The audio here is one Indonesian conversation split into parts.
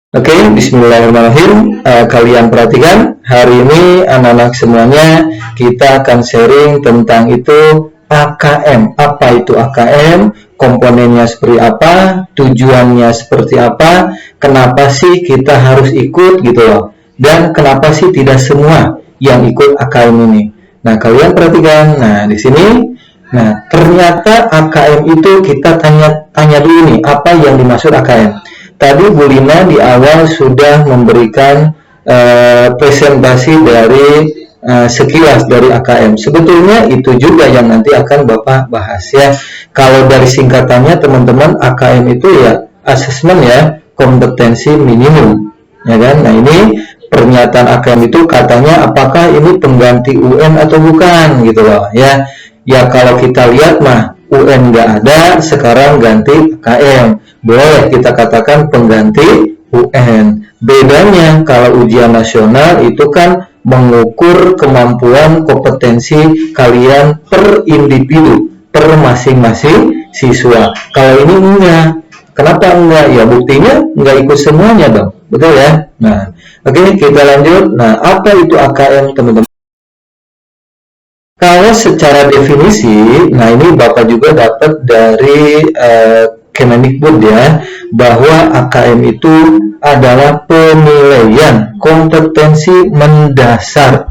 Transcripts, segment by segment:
Oke, bismillahirrahmanirrahim. Kalian perhatikan, hari ini anak-anak semuanya kita akan sharing tentang itu AKM. Apa itu AKM? Komponennya seperti apa? Tujuannya seperti apa? Kenapa sih kita harus ikut gitu loh? Dan kenapa sih tidak semua yang ikut AKM ini? Nah, kalian perhatikan. Nah, di sini ternyata AKM itu kita tanya dulu nih, apa yang dimaksud AKM? Tadi Bu Lina di awal sudah memberikan presentasi dari sekilas dari AKM. Sebetulnya itu juga yang nanti akan Bapak bahas ya. Kalau dari singkatannya teman-teman, AKM itu ya asesmen ya, kompetensi minimum. Ya kan? Nah, ini pernyataan AKM itu katanya apakah ini pengganti UN atau bukan gitu loh ya. Ya kalau kita lihat mah UN nggak ada, sekarang ganti AKM. Boleh kita katakan pengganti UN. Bedanya kalau ujian nasional itu kan mengukur kemampuan kompetensi kalian per individu, per masing-masing siswa. Kalau ini enggak. Kenapa enggak? Ya buktinya enggak ikut semuanya dong. Betul ya? Nah, oke, kita lanjut. Nah, apa itu AKM teman-teman? Kalau secara definisi, nah ini Bapak juga dapat dari Kemendikbud ya, bahwa AKM itu adalah penilaian kompetensi mendasar.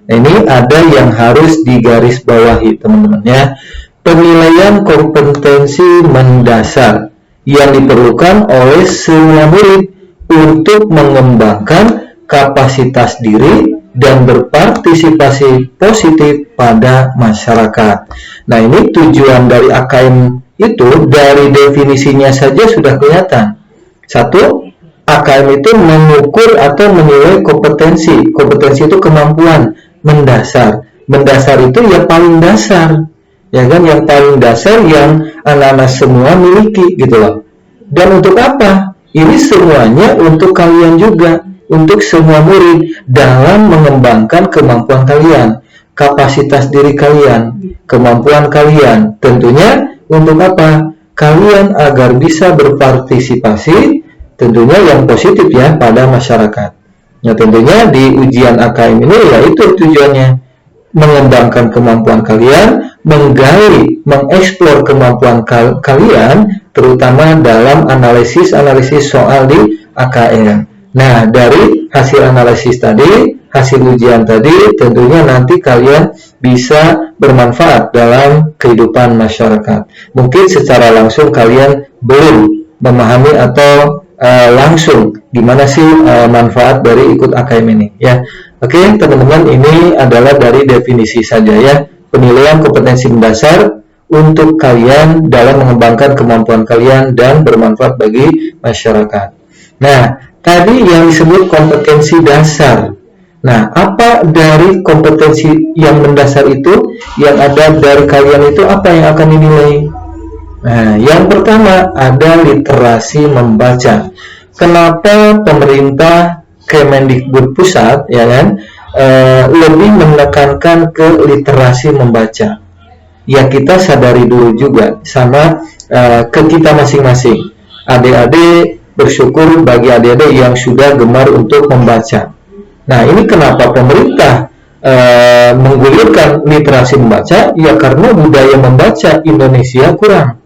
Ini ada yang harus digarisbawahi teman-teman ya. Penilaian kompetensi mendasar yang diperlukan oleh semua murid untuk mengembangkan kapasitas diri dan berpartisipasi positif pada masyarakat. Nah, ini tujuan dari AKM itu dari definisinya saja sudah kelihatan. Satu, AKM itu mengukur atau menilai kompetensi. Kompetensi itu kemampuan mendasar. Mendasar itu ya paling dasar. Ya kan, yang paling dasar yang anak-anak semua miliki gitu loh. Dan untuk apa? Ini semuanya untuk kalian juga, untuk semua murid dalam mengembangkan kemampuan kalian, kapasitas diri kalian, kemampuan kalian. Tentunya untuk apa? Kalian agar bisa berpartisipasi tentunya yang positif ya pada masyarakat. Nah, tentunya di ujian AKM ini ya itu tujuannya, mengembangkan kemampuan kalian, menggali, mengeksplor kemampuan kalian terutama dalam analisis soal di AKM. Nah, dari hasil analisis tadi, hasil ujian tadi, tentunya nanti kalian bisa bermanfaat dalam kehidupan masyarakat. Mungkin secara langsung kalian belum memahami atau langsung gimana sih manfaat dari ikut AKM ini ya. Oke, teman-teman, ini adalah dari definisi saja ya. Penilaian kompetensi mendasar untuk kalian dalam mengembangkan kemampuan kalian dan bermanfaat bagi masyarakat. Nah, tadi yang disebut kompetensi dasar. Nah, apa dari kompetensi yang mendasar itu, yang ada dari kalian itu apa yang akan dinilai? Nah, yang pertama ada literasi membaca. Kenapa pemerintah Kemendikbud pusat ya kan lebih menekankan ke literasi membaca? Ya kita sadari dulu juga sama ke kita masing-masing. Adik-adik bersyukur bagi adik-adik yang sudah gemar untuk membaca. Nah, ini kenapa pemerintah menggulirkan literasi membaca? Ya karena budaya membaca Indonesia kurang.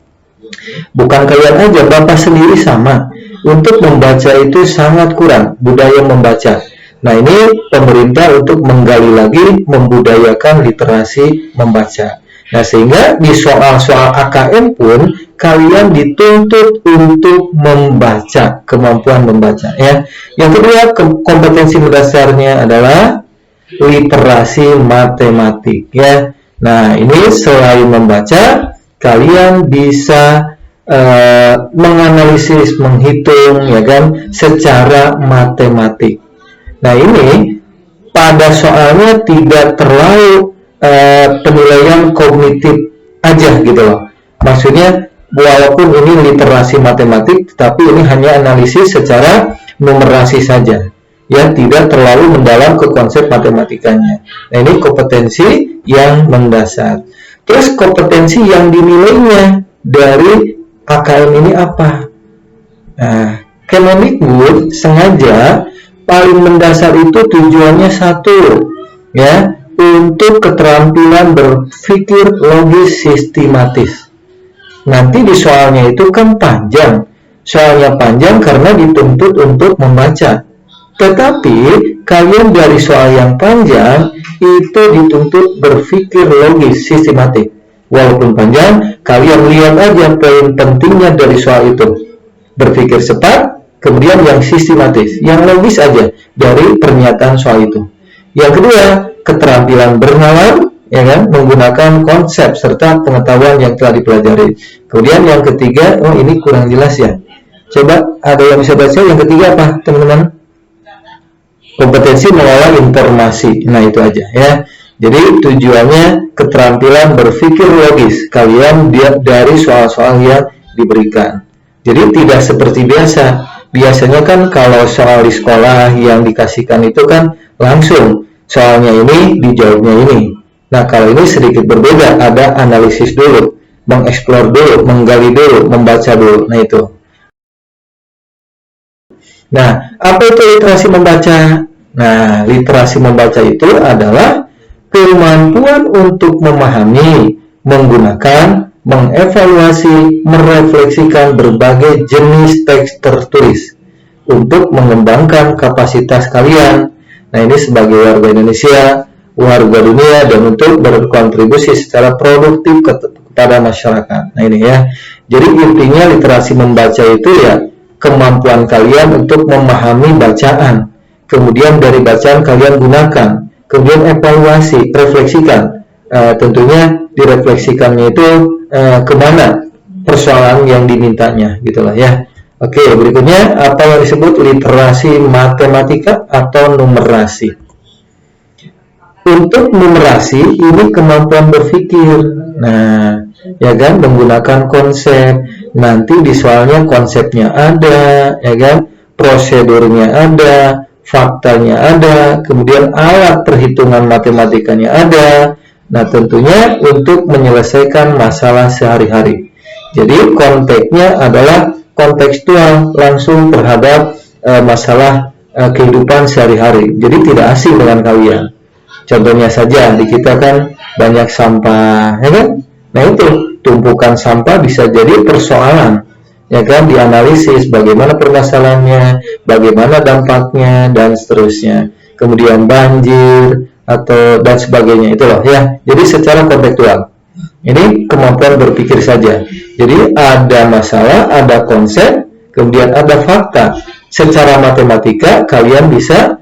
Bukan kalian aja, Bapak sendiri sama. Untuk membaca itu sangat kurang, budaya membaca. Nah, ini pemerintah untuk menggali lagi, membudayakan literasi membaca. Nah, sehingga di soal-soal AKM pun kalian dituntut untuk membaca, kemampuan membaca ya. Yang kedua, kompetensi mendasarnya adalah literasi matematik ya. Nah, ini selain membaca, kalian bisa menganalisis, menghitung ya kan secara matematik. Nah, ini pada soalnya tidak terlalu penilaian kognitif aja gitu loh. Maksudnya walaupun ini literasi matematik, tetapi ini hanya analisis secara numerasi saja. Ya, tidak terlalu mendalam ke konsep matematikanya. Nah, ini kompetensi yang mendasar. Terus kompetensi yang dinilainya dari AKM ini apa? Nah, Kemendikbud sengaja paling mendasar itu tujuannya satu, ya, untuk keterampilan berpikir logis sistematis. Nanti di soalnya itu kan panjang. Soalnya panjang karena dituntut untuk membaca. Tetapi kalian dari soal yang panjang itu dituntut berpikir logis sistematik. Walaupun panjang, kalian lihat aja poin pentingnya dari soal itu. Berpikir cepat, kemudian yang sistematis, yang logis aja dari pernyataan soal itu. Yang kedua, keterampilan bernalar, ya kan, menggunakan konsep serta pengetahuan yang telah dipelajari. Kemudian yang ketiga, oh ini kurang jelas ya. Coba ada yang bisa baca yang ketiga apa, teman-teman? Kompetensi mengolah informasi. Nah, itu aja ya. Jadi tujuannya keterampilan berpikir logis kalian dari soal-soal yang diberikan. Jadi tidak seperti biasa. Biasanya kan kalau soal di sekolah yang dikasihkan itu kan langsung soalnya ini dijawabnya ini. Nah, kalau ini sedikit berbeda, ada analisis dulu, mengeksplor dulu, menggali dulu, membaca dulu. Nah, itu. Nah, apa itu literasi membaca? Nah, literasi membaca itu adalah kemampuan untuk memahami, menggunakan, mengevaluasi, merefleksikan berbagai jenis teks tertulis untuk mengembangkan kapasitas kalian. Nah, ini sebagai warga Indonesia, warga dunia, dan untuk berkontribusi secara produktif kepada masyarakat. Nah, ini ya. Jadi intinya literasi membaca itu ya kemampuan kalian untuk memahami bacaan. Kemudian dari bacaan kalian gunakan. Kemudian evaluasi, refleksikan. Tentunya direfleksikannya itu kemana persoalan yang dimintanya, gitulah ya. Oke, berikutnya apa yang disebut literasi matematika atau numerasi. Untuk numerasi ini kemampuan berpikir. Nah, ya kan, menggunakan konsep. Nanti di soalnya konsepnya ada, ya kan, prosedurnya ada, faktanya ada, kemudian alat perhitungan matematikanya ada. Nah, tentunya untuk menyelesaikan masalah sehari-hari. Jadi konteksnya adalah kontekstual, langsung terhadap masalah kehidupan sehari-hari. Jadi tidak asing dengan kalian. Contohnya saja di kita kan banyak sampah, ya kan? Nah, itu tumpukan sampah bisa jadi persoalan, ya kan, dianalisis bagaimana permasalahannya, bagaimana dampaknya, dan seterusnya. Kemudian banjir atau dan sebagainya, itu loh ya. Jadi secara kontekstual. Ini kemampuan berpikir saja. Jadi ada masalah, ada konsep, kemudian ada fakta. Secara matematika kalian bisa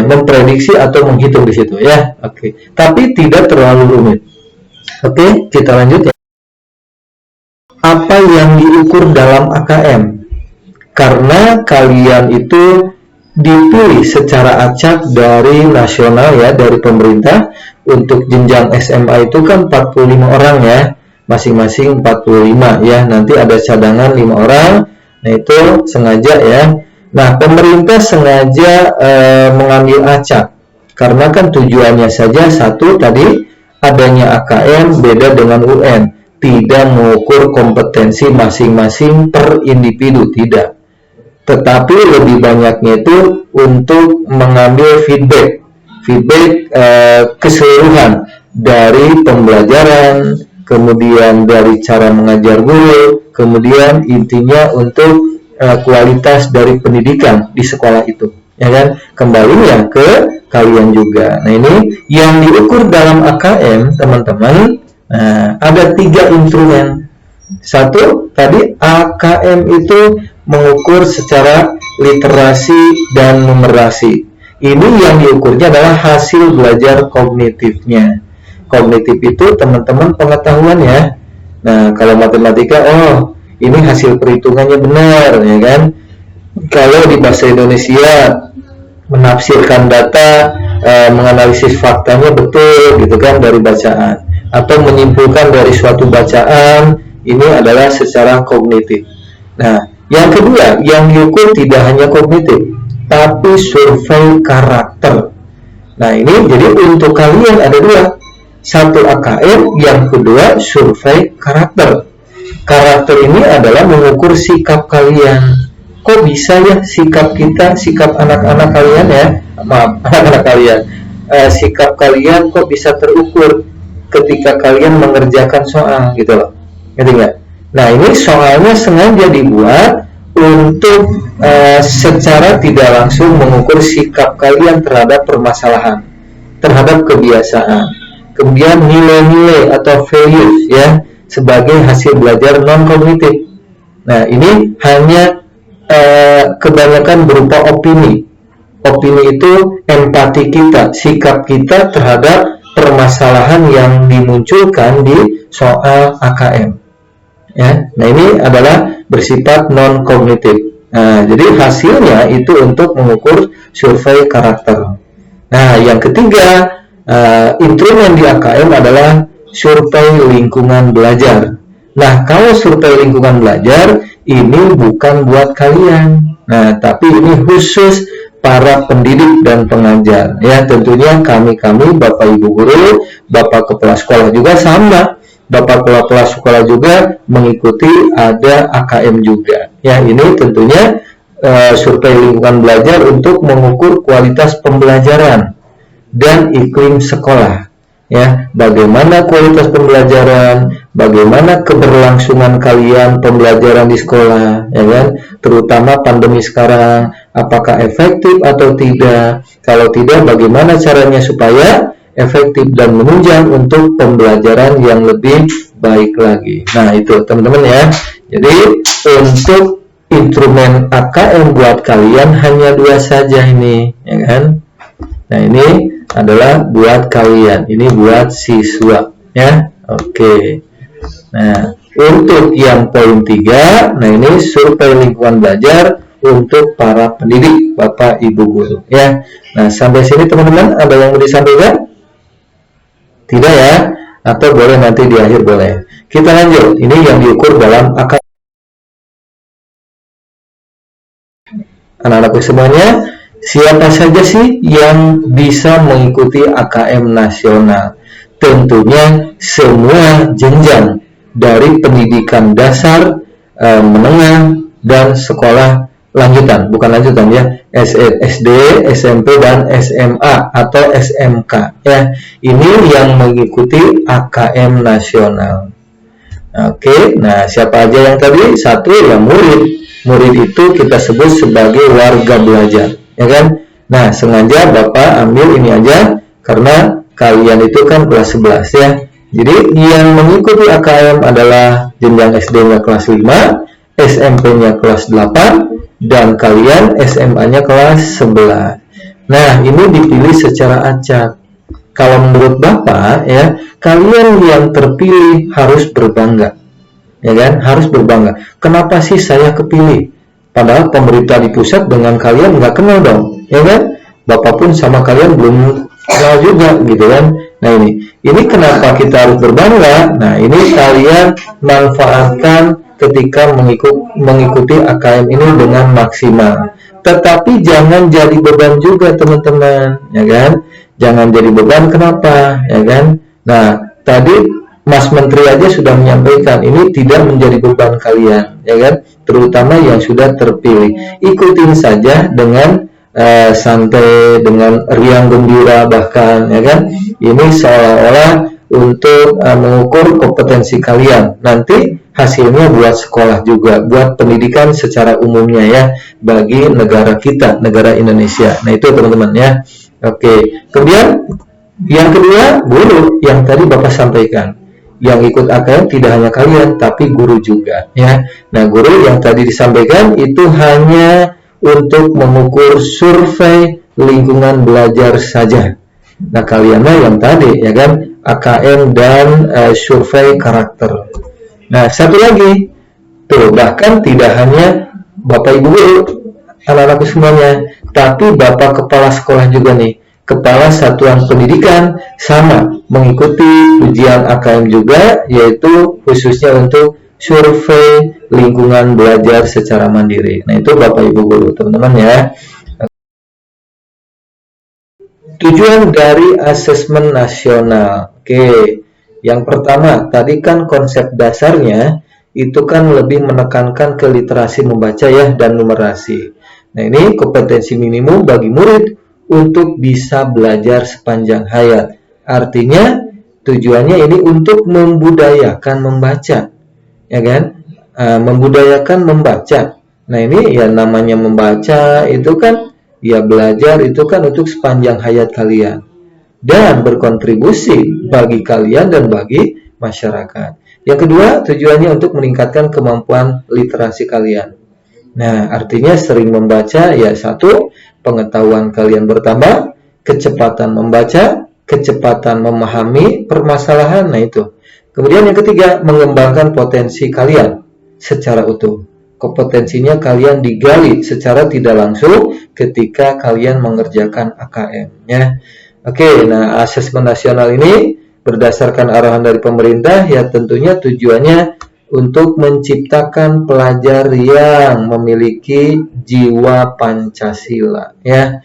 memprediksi atau menghitung di situ ya. Oke. Tapi tidak terlalu rumit. Oke, kita lanjut ya. Apa yang diukur dalam AKM? Karena kalian itu dipilih secara acak dari nasional ya, dari pemerintah. Untuk jenjang SMA itu kan 45 orang ya, masing-masing 45 ya. Nanti ada cadangan 5 orang. Nah, itu sengaja ya. Nah, pemerintah sengaja mengambil acak karena kan tujuannya saja satu tadi, adanya AKM beda dengan UN, tidak mengukur kompetensi masing-masing per individu, tidak. Tetapi lebih banyaknya itu untuk mengambil feedback keseluruhan dari pembelajaran, kemudian dari cara mengajar guru, kemudian intinya untuk kualitas dari pendidikan di sekolah itu, ya kan, kembalinya ke kalian juga. Nah, ini yang diukur dalam AKM, teman-teman. Nah, ada 3 instrumen. Satu, tadi AKM itu mengukur secara literasi dan numerasi. Ini yang diukurnya adalah hasil belajar kognitifnya. Kognitif itu teman-teman pengetahuan ya. Nah, kalau matematika, oh ini hasil perhitungannya benar, ya kan. Kalau di bahasa Indonesia menafsirkan data, menganalisis faktanya betul gitu kan dari bacaan, atau menyimpulkan dari suatu bacaan, ini adalah secara kognitif. Nah, yang kedua yang diukur tidak hanya kognitif tapi survei karakter. Nah, ini jadi untuk kalian ada 2, satu AKM, yang kedua survei karakter. karakter ini adalah mengukur sikap kalian. Kok bisa ya sikap kita, sikap anak-anak kalian ya, maaf, anak-anak kalian, sikap kalian kok bisa terukur ketika kalian mengerjakan soal gitu loh, ngerti nggak? Nah, ini soalnya sengaja dibuat untuk secara tidak langsung mengukur sikap kalian terhadap permasalahan, terhadap kebiasaan, kemudian nilai-nilai atau values ya, sebagai hasil belajar non-kognitif. Nah, ini hanya kebanyakan berupa opini. Opini itu empati kita, sikap kita terhadap permasalahan yang dimunculkan di soal AKM. Ya, nah ini adalah bersifat non-kognitif. Nah, jadi hasilnya itu untuk mengukur survei karakter. Nah, yang ketiga, instrumen di AKM adalah survei lingkungan belajar. Nah, kalau survei lingkungan belajar ini bukan buat kalian. Nah, tapi ini khusus para pendidik dan pengajar. Ya, tentunya kami Bapak Ibu guru, Bapak kepala sekolah juga sama. Bapak kepala sekolah juga mengikuti ada AKM juga. Ya, ini tentunya survei lingkungan belajar untuk mengukur kualitas pembelajaran dan iklim sekolah. Ya, bagaimana kualitas pembelajaran, bagaimana keberlangsungan kalian pembelajaran di sekolah, ya kan? Terutama pandemi sekarang, apakah efektif atau tidak? Kalau tidak, bagaimana caranya supaya efektif dan menunjang untuk pembelajaran yang lebih baik lagi. Nah, itu teman-teman ya. Jadi untuk instrumen AKM buat kalian hanya 2 saja ini, ya kan? Nah, ini adalah buat kalian, ini buat siswa ya. Oke. Nah, untuk yang poin 3, nah ini survei lingkungan belajar untuk para pendidik, Bapak Ibu guru ya. Nah, sampai sini teman-teman ada yang mau disampaikan? Tidak ya? Atau boleh nanti di akhir boleh. Kita lanjut. Ini yang diukur dalam AKM. Anak-anakku semuanya, siapa saja sih yang bisa mengikuti AKM nasional? Tentunya semua jenjang dari pendidikan dasar, menengah, dan sekolah lanjutan. Bukan lanjutan ya, SD, SMP, dan SMA atau SMK ya. Ini yang mengikuti AKM nasional. Oke, nah siapa aja yang tadi? Satu ya murid. Murid itu kita sebut sebagai warga belajar, ya kan? Nah, sengaja Bapak ambil ini aja karena kalian itu kan kelas 11 ya. Jadi yang mengikuti AKM adalah jenjang SD-nya kelas 5, SMP-nya kelas 8, dan kalian SMA-nya kelas 11. Nah, ini dipilih secara acak. Kalau menurut Bapak ya, kalian yang terpilih harus berbangga. Ya kan, harus berbangga. Kenapa sih saya kepilih? Padahal pemerintah di pusat dengan kalian nggak kenal dong, ya kan? Bapak pun sama kalian belum kenal juga, gitu kan? Nah ini kenapa kita harus berbangga? Nah ini kalian manfaatkan ketika mengikuti AKM ini dengan maksimal. Tetapi jangan jadi beban juga teman-teman, ya kan? Jangan jadi beban, kenapa? Ya kan? Nah tadi Mas Menteri aja sudah menyampaikan ini tidak menjadi beban kalian, ya kan? Terutama yang sudah terpilih. Ikutin saja dengan santai, dengan riang gembira bahkan, ya kan? Ini seolah-olah untuk mengukur kompetensi kalian. Nanti hasilnya buat sekolah juga, buat pendidikan secara umumnya ya, bagi negara kita, negara Indonesia. Nah itu teman-teman ya. Oke. Kemudian yang kedua, guru yang tadi Bapak sampaikan. Yang ikut AKM tidak hanya kalian, tapi guru juga ya. Nah, guru yang tadi disampaikan itu hanya untuk mengukur survei lingkungan belajar saja. Nah, kalianlah yang tadi ya kan, AKM dan survei karakter. Nah, satu lagi tuh, bahkan tidak hanya Bapak Ibu guru, anak-anakku semuanya, tapi Bapak kepala sekolah juga nih, kepala satuan pendidikan sama mengikuti ujian AKM juga, yaitu khususnya untuk survei lingkungan belajar secara mandiri. Nah itu Bapak Ibu guru teman-teman ya. Tujuan dari asesmen nasional. Oke, yang pertama tadi kan konsep dasarnya itu kan lebih menekankan ke literasi membaca ya dan numerasi. Nah, ini kompetensi minimum bagi murid untuk bisa belajar sepanjang hayat. Artinya tujuannya ini untuk membudayakan membaca, ya kan? Membudayakan membaca. Nah, ini ya namanya membaca itu kan ya belajar itu kan untuk sepanjang hayat kalian dan berkontribusi bagi kalian dan bagi masyarakat. Yang kedua, tujuannya untuk meningkatkan kemampuan literasi kalian. Nah, artinya sering membaca ya satu, pengetahuan kalian bertambah, kecepatan membaca, kecepatan memahami permasalahan. Nah, itu. Kemudian yang ketiga, mengembangkan potensi kalian secara utuh. Kompetensinya kalian digali secara tidak langsung ketika kalian mengerjakan AKM ya. Oke, nah asesmen nasional ini berdasarkan arahan dari pemerintah ya tentunya tujuannya untuk menciptakan pelajar yang memiliki jiwa Pancasila ya.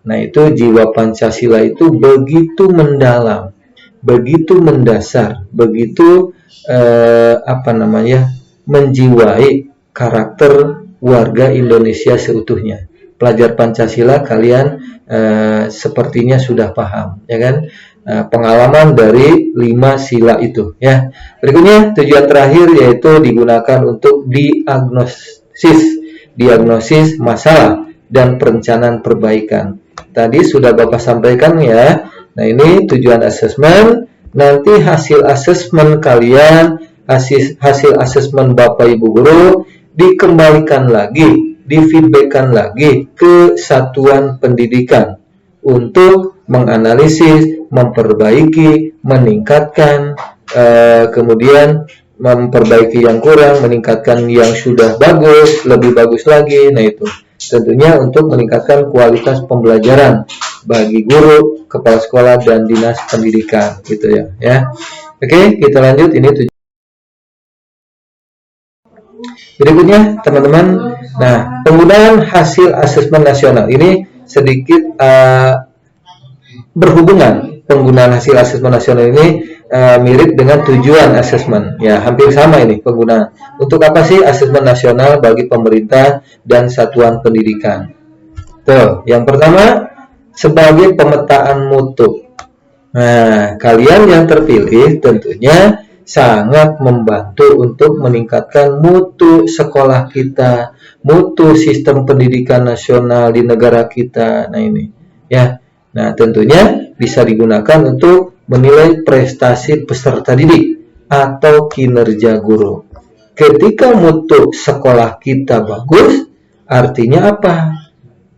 Nah, itu jiwa Pancasila itu begitu mendalam, begitu mendasar, begitu menjiwai karakter warga Indonesia seutuhnya. Pelajar Pancasila kalian sepertinya sudah paham, ya kan? Pengalaman dari 5 sila itu, ya. Berikutnya tujuan terakhir yaitu digunakan untuk diagnosis masalah dan perencanaan perbaikan. Tadi sudah Bapak sampaikan ya. Nah, ini tujuan asesmen. Nanti hasil asesmen kalian, hasil asesmen Bapak Ibu Guru dikembalikan lagi, difeedbackkan lagi ke satuan pendidikan untuk menganalisis, memperbaiki, meningkatkan, kemudian memperbaiki yang kurang, meningkatkan yang sudah bagus, lebih bagus lagi. Nah, itu tentunya untuk meningkatkan kualitas pembelajaran bagi guru, kepala sekolah, dan dinas pendidikan gitu ya. Oke, kita lanjut. Ini berikutnya teman-teman. Nah, penggunaan hasil asesmen nasional ini sedikit berhubungan. Penggunaan hasil asesmen nasional ini mirip dengan tujuan asesmen. Ya, hampir sama ini penggunaan. Untuk apa sih asesmen nasional bagi pemerintah dan satuan pendidikan? Tuh, yang pertama sebagai pemetaan mutu. Nah, kalian yang terpilih tentunya sangat membantu untuk meningkatkan mutu sekolah kita, mutu sistem pendidikan nasional di negara kita. Nah, ini ya. Nah, tentunya bisa digunakan untuk menilai prestasi peserta didik atau kinerja guru. Ketika mutu sekolah kita bagus, artinya apa?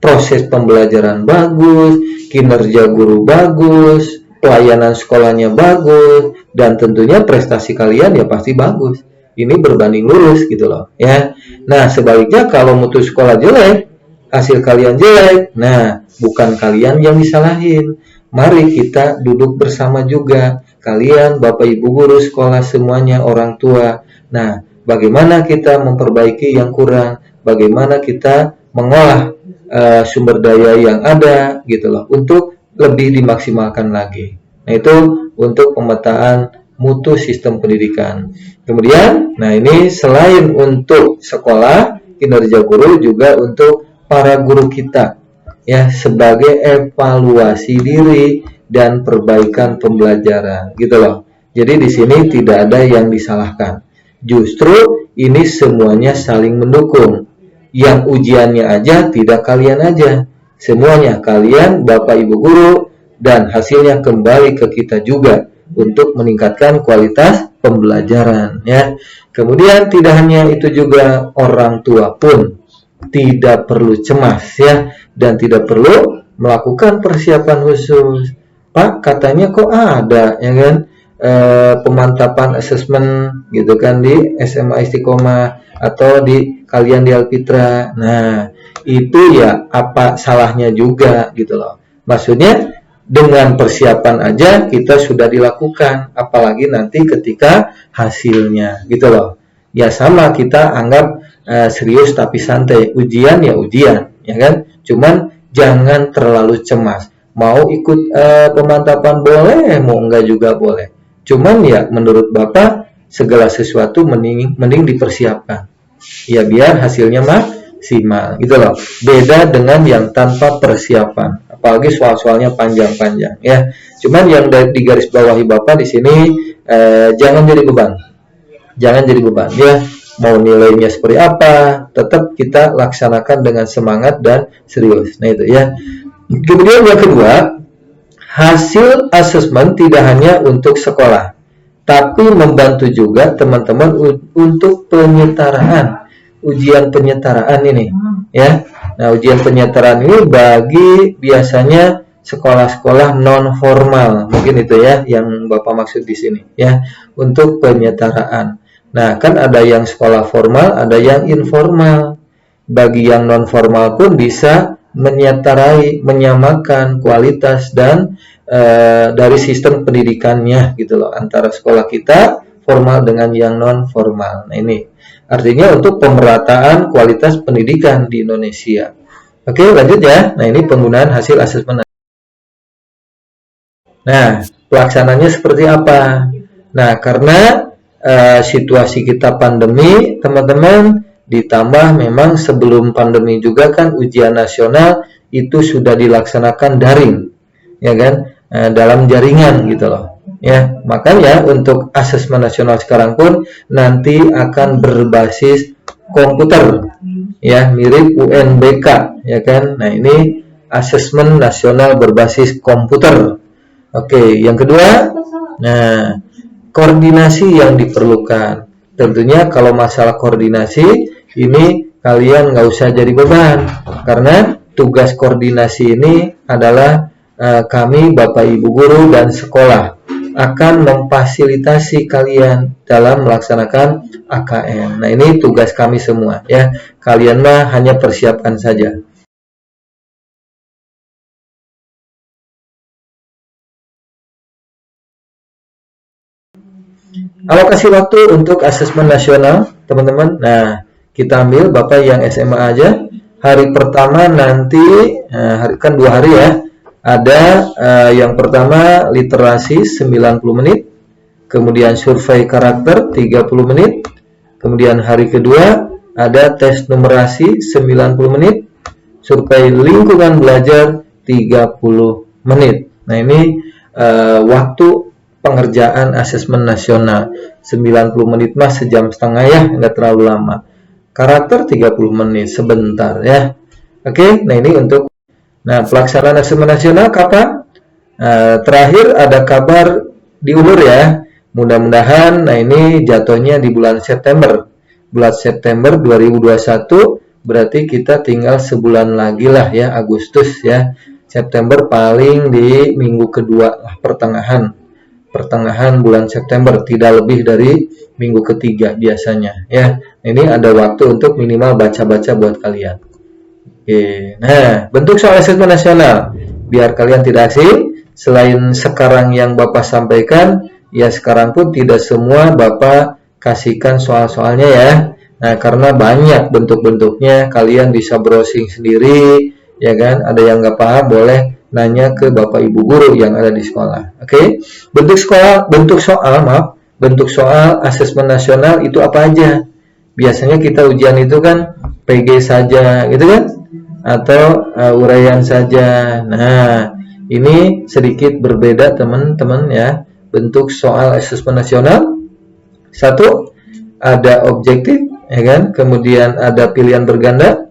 Proses pembelajaran bagus, kinerja guru bagus, pelayanan sekolahnya bagus, dan tentunya prestasi kalian ya pasti bagus. Ini berbanding lurus gitu loh ya. Nah, sebaliknya kalau mutu sekolah jelek, hasil kalian jelek, nah bukan kalian yang disalahin. Mari kita duduk bersama juga, kalian Bapak Ibu guru sekolah semuanya, orang tua. Nah, bagaimana kita memperbaiki yang kurang, bagaimana kita mengolah sumber daya yang ada gitu loh untuk lebih dimaksimalkan lagi. Nah, itu untuk pemetaan mutu sistem pendidikan. Kemudian, nah ini selain untuk sekolah, kinerja guru juga untuk para guru kita ya sebagai evaluasi diri dan perbaikan pembelajaran gitu loh. Jadi di sini tidak ada yang disalahkan. Justru ini semuanya saling mendukung. Yang ujiannya aja tidak kalian aja. Semuanya kalian Bapak Ibu guru dan hasilnya kembali ke kita juga untuk meningkatkan kualitas pembelajaran ya. Kemudian tidak hanya itu juga orang tua pun tidak perlu cemas ya dan tidak perlu melakukan persiapan khusus. Pak, katanya kok ada ya kan pemantapan asesmen gitu kan di SMA Istiqomah atau di kalian di Alfitra. Nah, itu ya apa salahnya juga gitu loh. Maksudnya dengan persiapan aja kita sudah dilakukan, apalagi nanti ketika hasilnya gitu loh. Ya sama kita anggap serius tapi santai. Ujian ya ujian, ya kan? Cuman jangan terlalu cemas. Mau ikut pemantapan boleh, mau enggak juga boleh. Cuman ya menurut Bapak segala sesuatu mending dipersiapkan. Ya biar hasilnya maksimal gitu loh. Beda dengan yang tanpa persiapan. Apalagi soal-soalnya panjang-panjang ya. Cuman yang di garis bawahi Bapak di sini jangan jadi beban. Jangan jadi beban ya. Mau nilainya seperti apa, tetap kita laksanakan dengan semangat dan serius. Nah itu ya. Kemudian yang kedua, hasil asesmen tidak hanya untuk sekolah, tapi membantu juga teman-teman untuk penyetaraan, ujian penyetaraan ini ya. Nah, ujian penyetaraan ini bagi biasanya sekolah-sekolah non formal, mungkin itu ya yang Bapak maksud di sini ya, untuk penyetaraan. Nah, kan ada yang sekolah formal, ada yang informal. Bagi yang non formal pun bisa menyamakan kualitas dan dari sistem pendidikannya gitu loh, antara sekolah kita formal dengan yang non formal. Nah, ini artinya untuk pemerataan kualitas pendidikan di Indonesia. Oke, lanjut ya. Nah, ini penggunaan hasil asesmen. Nah, pelaksananya seperti apa? Nah, karena situasi kita pandemi, teman-teman, ditambah memang sebelum pandemi juga kan ujian nasional itu sudah dilaksanakan daring, ya kan, dalam jaringan gitu loh. Ya, makanya untuk asesmen nasional sekarang pun nanti akan berbasis komputer, ya, mirip UNBK, ya kan. Nah, ini asesmen nasional berbasis komputer. Oke, yang kedua, nah, koordinasi yang diperlukan. Tentunya kalau masalah koordinasi, ini kalian nggak usah jadi beban. Karena tugas koordinasi ini adalah kami, Bapak Ibu Guru dan sekolah, akan memfasilitasi kalian dalam melaksanakan AKM. Nah, ini tugas kami semua ya. Kalian mah hanya persiapkan saja. Alokasi waktu untuk asesmen nasional, teman-teman. Nah, kita ambil Bapak yang SMA aja. Hari pertama nanti, kan 2 hari ya. Ada yang pertama literasi 90 menit, kemudian survei karakter 30 menit, kemudian hari kedua ada tes numerasi 90 menit, survei lingkungan belajar 30 menit. Nah, ini waktu pengerjaan asesmen nasional. 90 menit mah sejam setengah ya, nggak terlalu lama. Karakter 30 menit, sebentar ya. Oke, nah ini untuk pelaksanaan asesmen nasional kapan? Terakhir ada kabar diulur ya. Mudah-mudahan nah ini jatuhnya di bulan September. Bulan September 2021, berarti kita tinggal sebulan lagi lah ya, Agustus ya. September paling di minggu kedua lah, pertengahan bulan September, tidak lebih dari minggu ketiga biasanya ya. Ini ada waktu untuk minimal baca-baca buat kalian. Oke. Nah, bentuk soal asesmen nasional biar kalian tidak asing, selain sekarang yang Bapak sampaikan, ya sekarang pun tidak semua Bapak kasihkan soal-soalnya ya. Nah, karena banyak bentuk-bentuknya, kalian bisa browsing sendiri ya kan. Ada yang nggak paham boleh nanya ke Bapak Ibu Guru yang ada di sekolah. Oke. Bentuk soal asesmen nasional itu apa aja? Biasanya kita ujian itu kan PG saja gitu kan, atau uraian saja. Nah, ini sedikit berbeda teman-teman ya. Bentuk soal asesmen nasional, satu ada objektif ya kan, kemudian ada pilihan berganda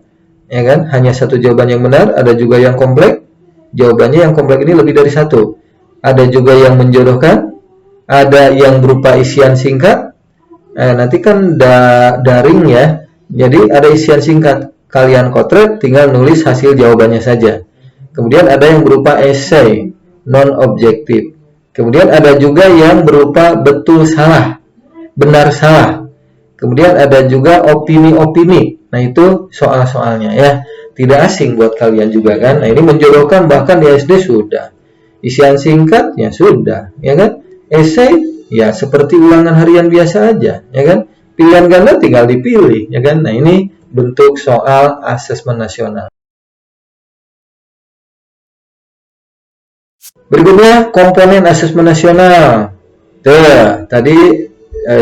ya kan, hanya satu jawaban yang benar. Ada juga yang kompleks, jawabannya yang kompleks ini lebih dari satu. Ada juga yang menjodohkan, ada yang berupa isian singkat. Nanti kan daring ya, jadi ada isian singkat, kalian kotret tinggal nulis hasil jawabannya saja. Kemudian ada yang berupa esai non objektif. Kemudian ada juga yang berupa betul salah, benar salah. Kemudian ada juga opini-opini. Nah, itu soal-soalnya ya. Tidak asing buat kalian juga kan. Nah, ini menjodohkan bahkan di SD sudah. Isian singkat ya sudah, ya kan? Esai ya seperti ulangan harian biasa aja, ya kan? Pilihan ganda tinggal dipilih, ya kan? Nah, ini bentuk soal asesmen nasional. Berikutnya komponen asesmen nasional. Tuh, tadi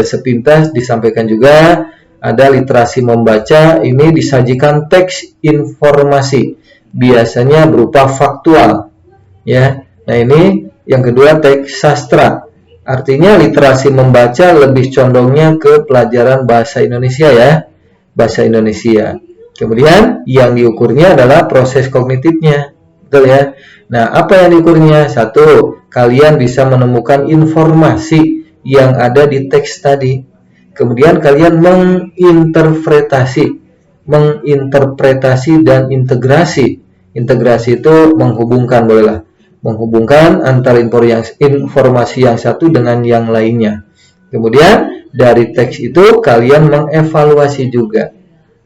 sepintas disampaikan juga ada literasi membaca, ini disajikan teks informasi, biasanya berupa faktual, ya. Nah ini yang kedua teks sastra, artinya literasi membaca lebih condongnya ke pelajaran bahasa Indonesia ya, bahasa Indonesia. Kemudian yang diukurnya adalah proses kognitifnya, betul ya. Nah apa yang diukurnya? Satu, kalian bisa menemukan informasi yang ada di teks tadi. Kemudian kalian menginterpretasi dan integrasi. Integrasi itu menghubungkan, bolehlah, menghubungkan antara informasi yang satu dengan yang lainnya. Kemudian dari teks itu kalian mengevaluasi juga,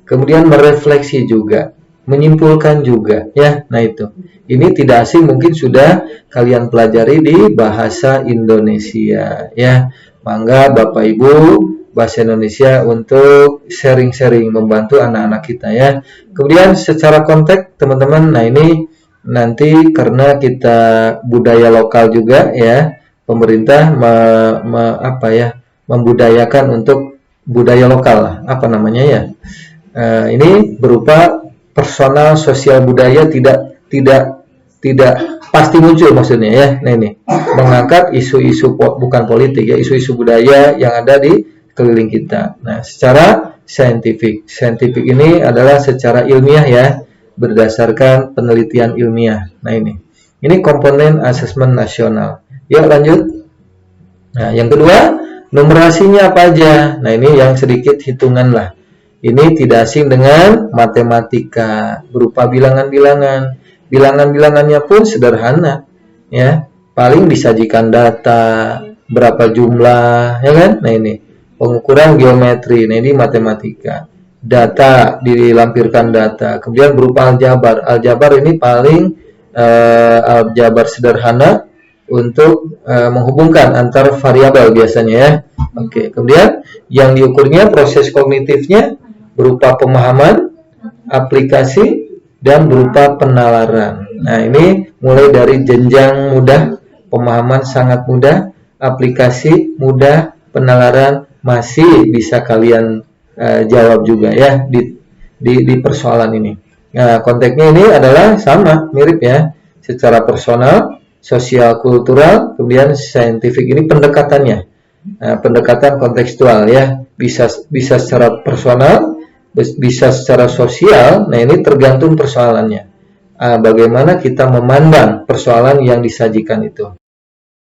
kemudian merefleksi juga, menyimpulkan juga, ya. Nah itu, ini tidak asing, mungkin sudah kalian pelajari di bahasa Indonesia, ya. Mangga Bapak Ibu bahasa Indonesia untuk sharing-sharing, membantu anak-anak kita ya. Kemudian secara konteks teman-teman, nah ini nanti karena kita budaya lokal juga ya, pemerintah membudayakan untuk budaya lokal, apa namanya ya, ini berupa personal sosial budaya, tidak pasti muncul maksudnya ya. Nah ini mengangkat isu-isu bukan politik ya, isu-isu budaya yang ada di keliling kita. Nah, secara saintifik ini adalah secara ilmiah ya, berdasarkan penelitian ilmiah. Nah ini komponen asesmen nasional. Yuk lanjut. Nah yang kedua, numerasinya apa aja? Nah ini yang sedikit hitungan lah. Ini tidak asing dengan matematika berupa bilangan-bilangan. Bilangan-bilangannya pun sederhana ya, paling disajikan data berapa jumlah ya kan. Nah ini pengukuran geometri, nah ini matematika. Data, dilampirkan data, kemudian berupa aljabar. Aljabar ini paling aljabar sederhana untuk menghubungkan antar variabel biasanya ya. Oke, kemudian yang diukurnya proses kognitifnya berupa pemahaman, aplikasi, dan berupa penalaran. Nah ini mulai dari jenjang mudah, pemahaman sangat mudah, aplikasi mudah, penalaran masih bisa kalian jawab juga ya di persoalan ini. Nah, konteksnya ini adalah sama, mirip ya, secara personal, sosial, kultural, kemudian saintifik. Ini pendekatannya, pendekatan kontekstual ya, bisa secara personal, bisa secara sosial. Nah ini tergantung persoalannya, bagaimana kita memandang persoalan yang disajikan itu.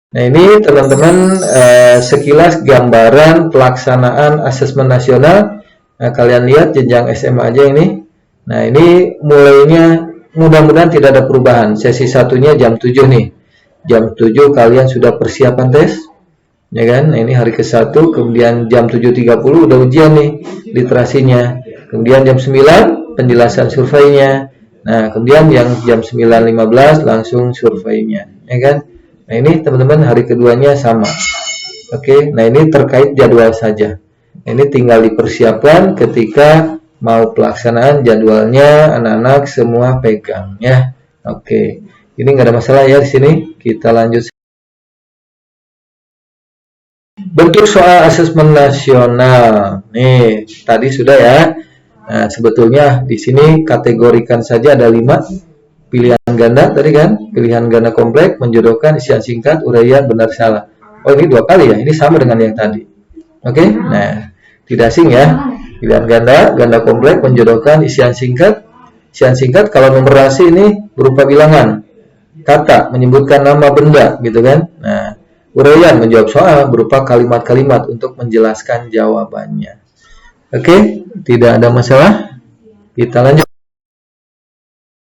Nah ini teman-teman sekilas gambaran pelaksanaan asesmen nasional. Nah, kalian lihat jenjang SMA aja ini. Nah ini mulainya mudah-mudahan tidak ada perubahan. Sesi satunya jam 7 nih. Jam 7 kalian sudah persiapan tes, ya kan? Nah ini hari ke-1, kemudian jam 7.30 udah ujian nih literasinya. Kemudian jam 9 penjelasan surveinya. Nah kemudian yang jam 9.15 langsung surveinya, ya kan? Nah ini teman-teman hari keduanya sama. Oke, nah ini terkait jadwal saja. Ini tinggal dipersiapkan ketika mau pelaksanaan jadwalnya, anak-anak semua pegang ya. Oke, ini nggak ada masalah ya di sini. Kita lanjut. Bentuk soal asesmen nasional. Nih, tadi sudah ya. Nah, sebetulnya di sini kategorikan saja ada 5. Pilihan ganda tadi kan, pilihan ganda kompleks, menjodohkan, isian singkat, uraian, benar salah. Oh ini 2 kali ya, ini sama dengan yang tadi. Oke, nah tidak asing ya. Pilihan ganda kompleks, menjodohkan, isian singkat. Isian singkat kalau numerasi ini berupa bilangan, kata, menyebutkan nama benda gitu kan. Nah uraian menjawab soal berupa kalimat-kalimat untuk menjelaskan jawabannya. Oke, tidak ada masalah. Kita lanjut.